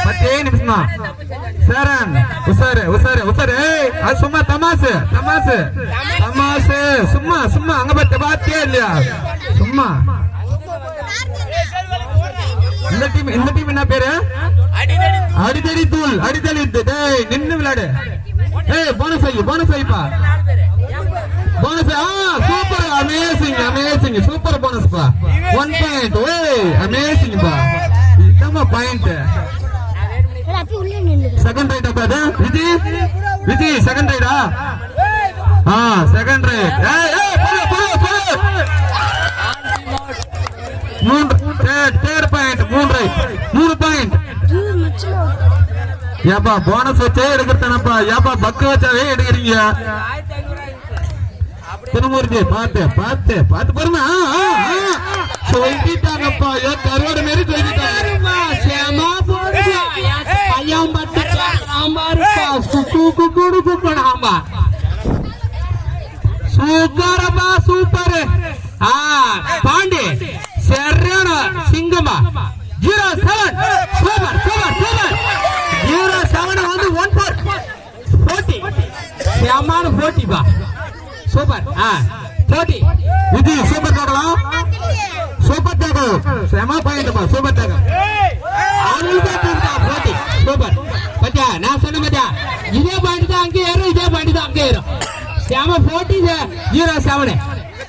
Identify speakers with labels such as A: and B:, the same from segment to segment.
A: 10 நிமிஷமா சரண் உசாரு உசாரு உசாரு அது சும்மா தமாசு தமாசு தமாசு சும்மா சும்மா அங்க பாத்தியா இல்லையா சும்மா இந்த டீம் என்ன பேரு அடிதடி தூள் அடிதடி டேய் நின்னு விளையாடு ஏய் போனஸ் ஐப்பா bonus super amazing amazing super bonus பா 1 பாயிண்ட் ஏய் அமேசிங் பா இதமா பாயிண்ட் செகண்ட் ரைட் அப்பா விஜய் செகண்ட் ரைடா செகண்ட் ரைட் ஏய் ஏய் தேர்ட் பாயிண்ட் 3 பாயிண்ட் ஏப்பா போனஸ் வச்சே எடுக்கிறதானப்பா ஏப்பா பக்கு வச்சாவே எடுக்கிறீங்க திருமூர்த்தி பார்த்து பொறுமை சொல்லிட்டாங்கப்பா கருவாடு மாரி சொல்லிட்டாங்க சூப்பரப்பா சூப்பர் பாண்டி சரியான சிங்கமா 07 சூப்பர் சூப்பர் சூப்பர் 07 வந்து 140 சேமான 40 பா சூப்பர் 40 இது சூப்பர் தாகலாம் சூப்பர் தாகம் சேமா பாயிண்ட் பா சூப்பர் தாகம் அவங்களுக்கு 40 சூப்பர் பத்தியா நான் சொன்ன பத்தியா இதே பாயிண்ட் தான் அங்கே ஏறும் இதே பாயிண்ட் தான் அங்கே ஏறும் சேமா 40 07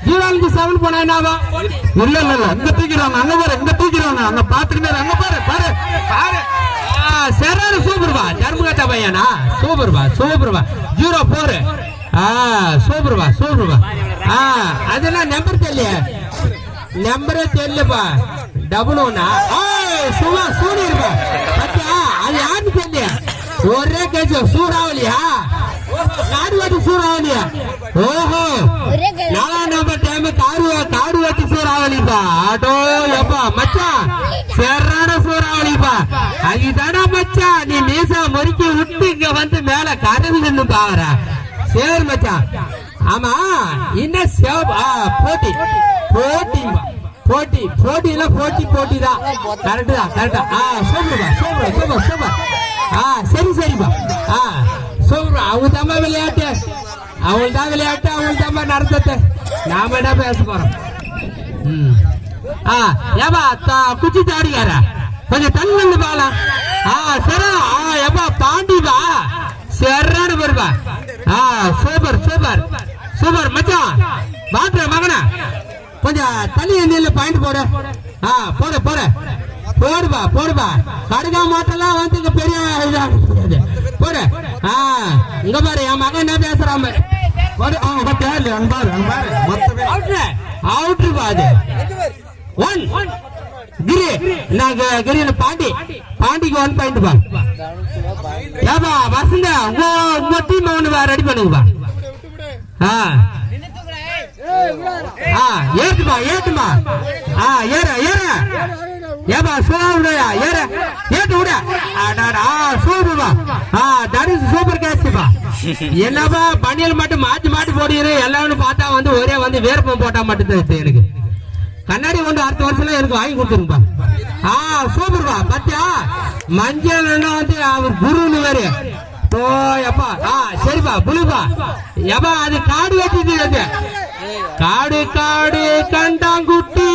A: 07 போனா என்னவா இல்ல இங்க தூக்கிடுவாங்க அங்க பாரு இங்க தூக்கிடுவாங்க அங்க பாத்துக்கிட்டே அங்க பாரு பாரு பாரு சரியான சூப்பர் பா தர்மகத்தா பையனா சூப்பர் பா 04 சூப்பர் பா அதெல்லாம் நம்பர் நம்பரே தெரியலப்பா 11 சும்மா சூடிருப்பா பத்தியா அது யாருன்னு தெரியல ஒரே கேஜ் சூறாவலியா காடு வாட்டி சூறாவலியா ஓஹோ 4 நம்பர் டைம் காடு வாட்டி சூறாவலிப்பா ஆட்டோ எப்பா மச்சான் சரியான சூறாவலிப்பா அதுதானா மச்சான் நீ மீசா முறுக்கி விட்டு இங்க வந்து மேல கடல் நின்று பாக்குற சரி மச்சான் ஆமா இன்னும் போட்டி தான் கரெக்டா சூப்பர் சரிப்பா சூப்பர் அவங்க தான் விளையாட்டு அவங்க தான் நடத்தது நாம என்ன பேச போறோம் ஏப்பா குச்சி தாடிக்கார கொஞ்சம் தள்ளு பாலாம் சரி ஏப்பா பாண்டிப்பா சரியான பேருப்பா சூப்பர் மச்சான் பாத்துற மகனா கொஞ்சம் தண்ணி எண்ணெயில பாயிண்ட் போடுப்பா கடுகா மாட்டெல்லாம் வந்து இங்க பெரிய போடு இங்க பாரு என் மகன் என்ன பேசுறான் அவுட்ரு பாது 1 கிரி பாண்டிக்கு 1 பாயிண்ட் பா ஏப்பா வசந்த உங்க டீம் ஒண்ணு ரெடி பண்ணுங்கப்பா ஏத்துமா ஏப்பா சோழா ஏத்து விட சூப்பர்பா தட் இஸ் சூப்பர் கேட்ச்பா என்னப்பா பணியல் மட்டும் மாட்டி போடுறது எல்லாரும் பார்த்தா வந்து ஒரே வந்து வேர்ப்பம் போட்டா மட்டும் எனக்கு கண்ணாடி வந்து அடுத்த வருஷம் எனக்கு வாங்கி கொடுத்துருப்பா சூப்பர்பா பத்தியா மஞ்சள் வந்து அவர் குருன்னு வேறு எப்பா சரிப்பா புழுப்பா எப்பா அது காடு வெட்டி காடு கண்டாங்குட்டி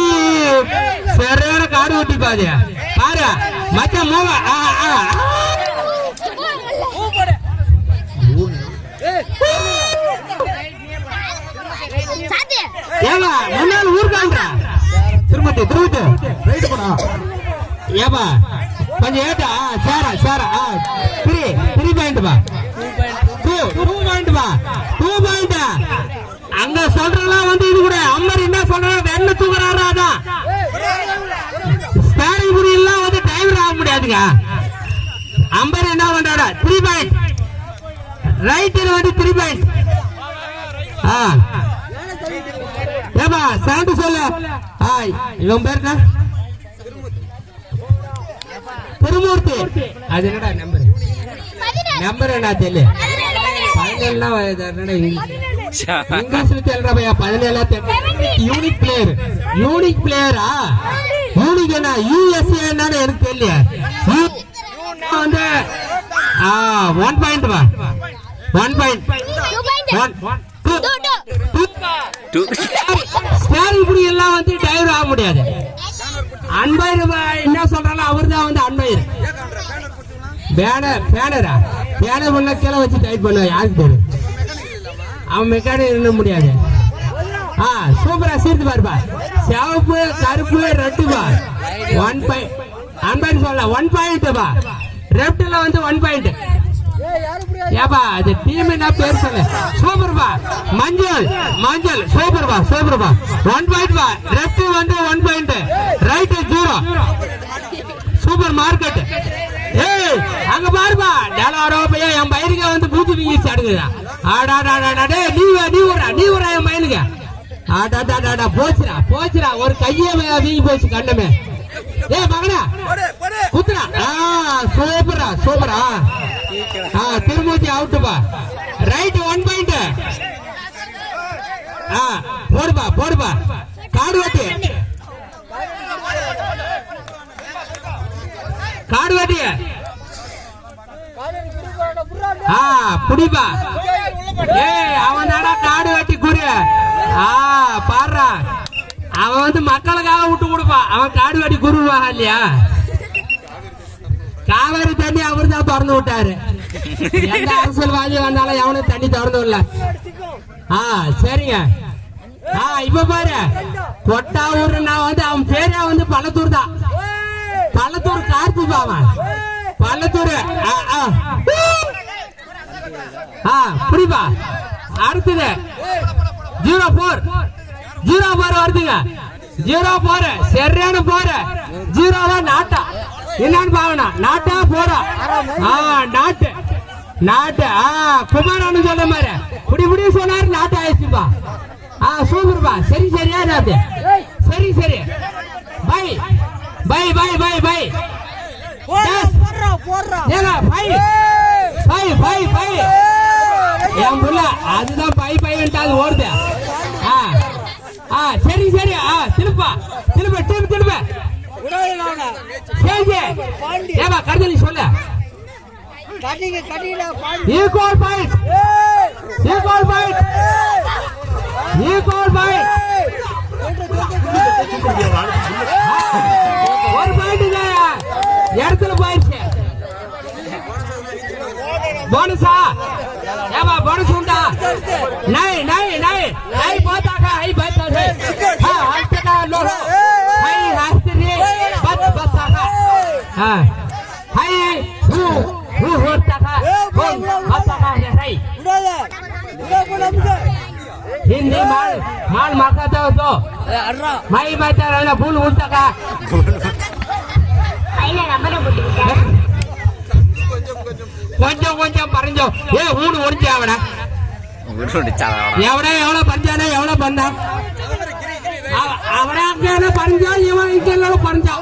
A: சரியான காடு வெட்டி பாரு பாரு மச்ச மூவ ஏவா முன்னாள் ஊர்காண்டா திரும்பத்து ரைட் போடா ஏவா கொஞ்சம் ஏட்டா சேரா 3 பாயிண்ட் பா 2 பாயிண்ட் அங்க சொல்றலாம் வந்து இது கூட அம்மர் என்ன சொல்றாங்க வெண்ண தூக்குறாரா அதான் ஸ்பேரிங் புரி எல்லாம் வந்து டிரைவர் ஆக முடியாதுங்க அம்பர் என்ன பண்றாடா 3 பாயிண்ட் ரைட்ல வந்து 3 பாயிண்ட் ஏப்பா சவுண்ட் சொல்லு இவன் பேர் என்ன திருமூர்த்தி அது என்னடா நம்பர் என்ன தெரியல 17 இங்கிலீஷ்ல தெரியல பையா 17 யூனிக் பிளேயரா யூனிக் என்ன யூஎஸ்ஏ என்னன்னு எனக்கு தெரியல வந்து 1 பாயிண்ட் வா 1 பாயிண்ட் 2 இப்படி எல்லாம் வந்து டைவர் ஆக முடியாது. அன்பையர் என்ன சொல்றாலும் அவர் தான் வந்து அன்பையர். பேனரா பேனர் பண்ண கீழே வச்சு டைப் பண்ண யாருக்கு தெரியும்? அவன் மெக்கானிக் இருக்க முடியாது. சூப்பரா சீர்த்து பாருப்பா. சிவப்பு கருப்பு ரெட்டுப்பா 1 பாயிண்ட். அன்பையர் சொல்ல 1 பாயிண்ட் பா. லெப்ட்ல வந்து 1 பாயிண்ட். ஏப்பா அது டீம் என்ன பேர் சொல்லு. சூப்பர் பா. மஞ்சள் சூப்பர் பா 1 பாயிண்ட் பா. லெஃப்ட் வந்து 1 பாயிண்ட், ரைட் 0. Super market. ஏய் அங்க பாருப்பா டேலாரோ பையா என் பையனுக்கு வந்து பூச்சி வீங்கி அடுக்குதா. ஆடாடாடா டேய் நீ ஊரா என் பையனுக்கு. ஆடாடாடா போச்சுடா ஒரு கையே வீங்கி போச்சு கண்ணமே. ஏய் மகனா குத்துடா. சூப்பரா திருமூர்த்தி அவுட்டுப்பா. Right 1 point. போடுப்பா காடு வாட்டி புடிப்பா. ஏய் அவன் தாடா காடு வெட்டி குறி. பாடுறா அவன் வந்து மக்களுக்காக விட்டு கொடுப்பான். அவன் காடு வெட்டி குருவா இல்லையா? காவேரி தண்ணி அவர் தான் திறந்து விட்டாரு. எந்த அரசியல்வாதி வந்தாலும் எவனும் தண்ணி திறந்து விடல. சரிங்க. இப்ப பாரு கொட்டாவூர் நான் வந்து அவன் பேரே வந்து பள்ளத்தூர் தான். பள்ளத்தூர் கார்த்திக் அவன் பள்ளத்தூர். புரியுப்பா. அடுத்தது 0-4 வருதுங்க. 0-4 சரியான 4 0 நாட்டா என்னன்னு பாக்கணும். நாட்டா போறா நாட்டு குமாரானு சொல்ல மாதிரி புடி சொன்னாரு. நாட்டு ஆயிடுச்சுப்பா. சூப்பர்பா. சரியா நாட்டு. சரி பை என் புள்ள அதுதான் பைன்ட்டாது ஓடுது. சரி திருப்ப ஏவா கருதலி சொல்ல. ஈக்குவல் பாயிண்ட் ஒரு பாயிண்ட் இடத்துல போயிடுச்சு. போனஸா ஏவா போனஸ் உண்டா? நை போட்டாக்கா ஹை பத்தாக்கா ஹாஸ்டா லோரோ ஹை ஹாஸ்டரி பத்தாக்கா ஹை होताका होताका है हिंदी माल मारता तो माई माता रहना भूल उल्टा का கொஞ்சம் பறஞ்சோ. ஊடு ஒடிச்சு அவட எவ்வளோ பஞ்சானே எவ்வளோ பண்ணா அவட பறிஞ்சா இவன் இங்கெல்லாம் பறிஞ்சா.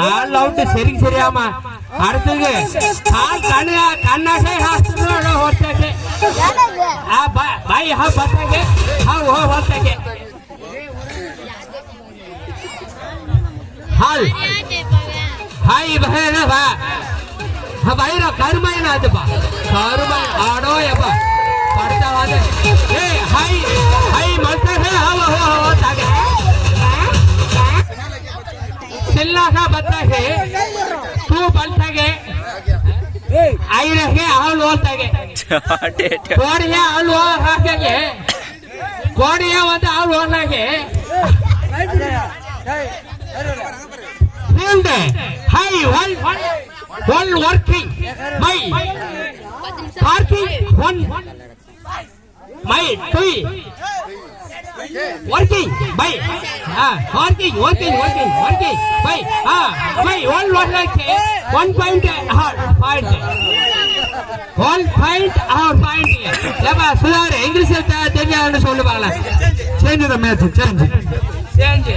A: All out. சரியாமா. அடுத்தது கண்ணாசே ஹாஸ்பிட்டல் ಹೋಗ್ತಕ್ಕೆ ಬಾಯಿ ಬತ್ತಾಗೆ ಹೋಗ್ತಕ್ಕೆ ಹಾಲ್ ಹಾಯ್ ಬಹನ ಬಾ भाई कर्माय ना कर्माय आड़ो यप्पा पड़ता हाई मलता है तागे चिल्ला का बता है तू बलता गे आई रहे हाल बोलतागे कोड़िया हाल हाके कोड़िया वंद हाल बोलनागे फील्ड हाई one working my parking one my two working by working by my one like 1 point ஏப்பா சுதார் இங்கிலீஷ் தெரியாதுன்னு சொல்லு பாக்கலாம். Change the match change